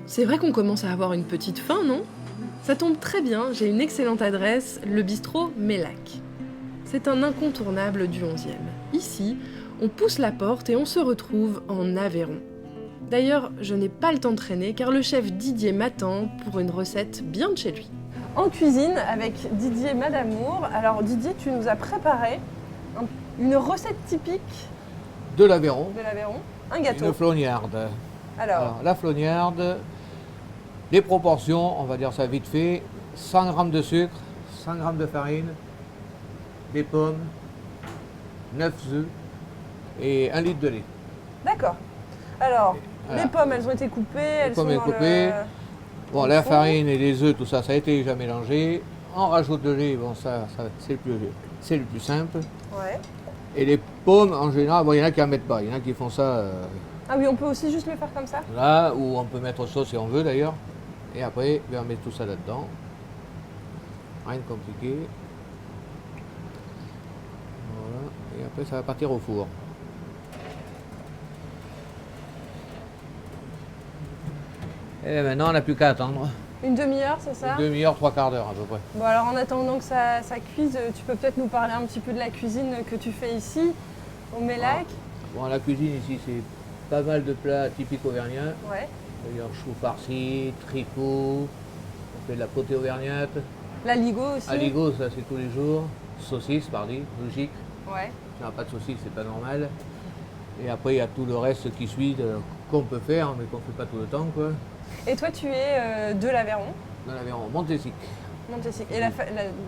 C'est vrai qu'on commence à avoir une petite faim, non? Ça tombe très bien, j'ai une excellente adresse, le bistrot Mélac. C'est un incontournable du 11e. Ici, on pousse la porte et on se retrouve en Aveyron. D'ailleurs, je n'ai pas le temps de traîner car le chef Didier m'attend pour une recette bien de chez lui. En cuisine avec Didier Madamour. Alors Didier, tu nous as préparé une recette typique de l'Aveyron. Un gâteau. Une flognarde. Alors, la flognarde, les proportions, on va dire ça vite fait, 100 g de sucre, 100 g de farine, des pommes, 9 œufs et 1 litre de lait. D'accord. Alors, Voilà. les pommes, elles ont été coupées, elles sont dans coupées. Bon, la farine et les œufs, tout ça, ça a été déjà mélangé. On rajoute de lait, bon ça c'est le plus simple. Ouais. Et les pommes, en général, bon, il y en a qui en mettent pas, il y en a qui font ça Ah oui, on peut aussi juste le faire comme ça? là, ou on peut mettre autre chose si on veut d'ailleurs. Et après, on met tout ça là-dedans. Rien de compliqué. Voilà. Et après, ça va partir au four. Et maintenant, on n'a plus qu'à attendre. Une demi-heure, c'est ça? Une demi-heure, 3/4 d'heure à peu près. Bon, alors en attendant que ça cuise, tu peux peut-être nous parler un petit peu de la cuisine que tu fais ici, au Mélac? Bon, la cuisine ici, c'est pas mal de plats typiques auvergnats. Ouais. D'ailleurs, choux farcis, tricot, on fait de la potée auvergnate. L'aligot aussi? Aligot, ça c'est tous les jours. Saucisse, pardi, logique. Ouais. Si on n'a pas de saucisse, c'est pas normal. Et après, il y a tout le reste qui suit, qu'on peut faire, mais qu'on ne fait pas tout le temps, quoi. Et toi, tu es de l'Aveyron? Dans l'Aveyron, Montessic. Montessic. Et la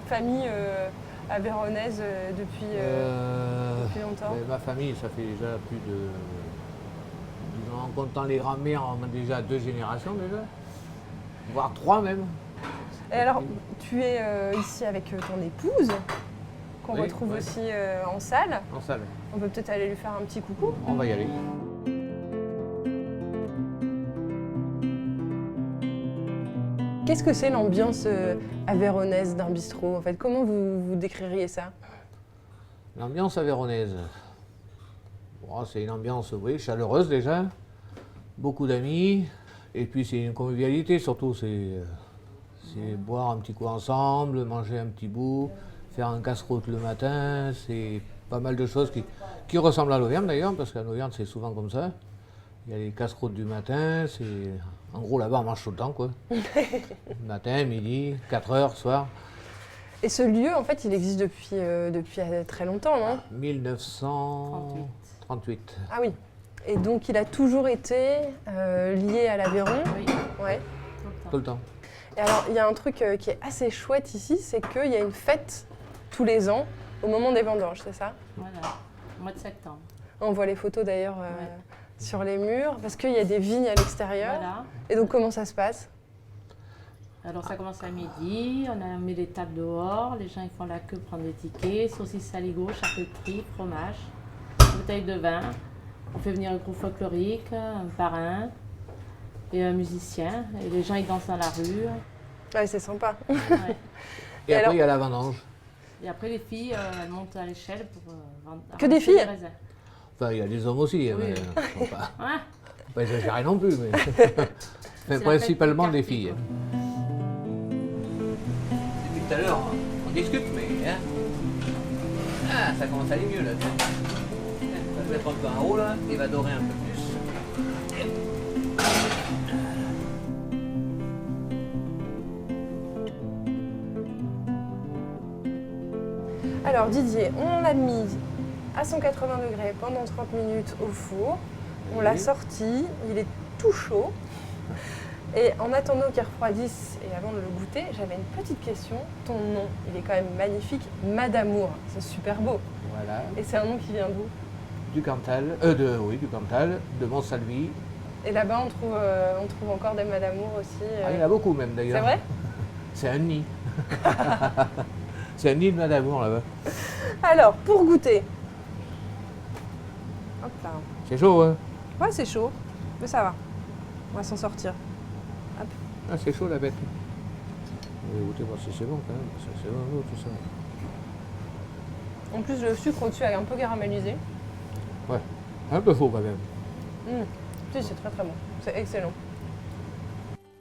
famille aveyronnaise depuis longtemps? Ma famille, ça fait déjà plus de... Disons, en comptant les grands-mères, on a déjà 2 générations déjà. Voire 3 même. Et alors, tu es ici avec ton épouse, qu'on Oui, retrouve ouais. aussi en salle. En salle. On peut peut-être aller lui faire un petit coucou. On va y aller. Qu'est-ce que c'est l'ambiance aveyronnaise d'un bistrot en fait? Comment vous décririez ça? L'ambiance aveyronnaise. Bon, c'est une ambiance, oui, chaleureuse déjà. Beaucoup d'amis. Et puis c'est une convivialité surtout. C'est boire un petit coup ensemble, manger un petit bout, faire un casse-croûte le matin. C'est pas mal de choses qui ressemblent à l'Auvergne d'ailleurs, parce qu'à l'Auvergne c'est souvent comme ça. Il y a les casse-croûtes du matin, en gros là-bas on mange tout le temps quoi. Matin, midi, 4 heures, soir. Et ce lieu en fait il existe depuis très longtemps, non? 1938. Ah oui. Et donc il a toujours été lié à l'Aveyron? Oui. Ouais. Tout le temps. Et alors il y a un truc qui est assez chouette ici, c'est qu'il y a une fête tous les ans au moment des vendanges, c'est ça? Voilà, au mois de septembre. On voit les photos d'ailleurs sur les murs, parce qu'il y a des vignes à l'extérieur. Voilà. Et donc comment ça se passe? Alors ça commence à midi, on a mis les tables dehors, les gens ils font la queue pour prendre des tickets, saucisses aligot, charcuterie, fromage, bouteille de vin. On fait venir un groupe folklorique, un parrain et un musicien. Et les gens ils dansent dans la rue. Ouais, c'est sympa. Ouais. Et après alors- il y a la vendange. Et après les filles elles montent à l'échelle pour vendre. Que des filles? raisins. Enfin, il y a des hommes aussi, Oui. mais faut pas Ouais. exagérer non plus. Mais la principalement fête du des quartier, filles. quoi. Depuis tout à l'heure, on discute, mais ça commence à aller mieux là. On va le mettre un peu en haut là, il va dorer un peu plus. Alors Didier, on l'a mis à 180 degrés pendant 30 minutes au four. On l'a Oui. sorti, il est tout chaud. Et en attendant qu'il refroidisse et avant de le goûter, j'avais une petite question. Ton nom, il est quand même magnifique, Madamour, c'est super beau. Voilà, Et c'est un nom qui vient d'où? du Cantal, du Cantal, de Montsalvi. Et là-bas, on trouve encore des Madamour aussi. Ah, il y en a beaucoup même d'ailleurs. C'est vrai? C'est un nid. C'est un nid de Madamour là-bas. Alors, pour goûter. Hop là. C'est chaud, hein? Ouais, c'est chaud, mais ça va. On va s'en sortir. Ah, c'est chaud la bête. On va goûter voir si c'est bon quand même. C'est bon tout ça. En plus, le sucre au-dessus est un peu caramélisé. Ouais, un peu faux quand même. Si, c'est très très bon. C'est excellent.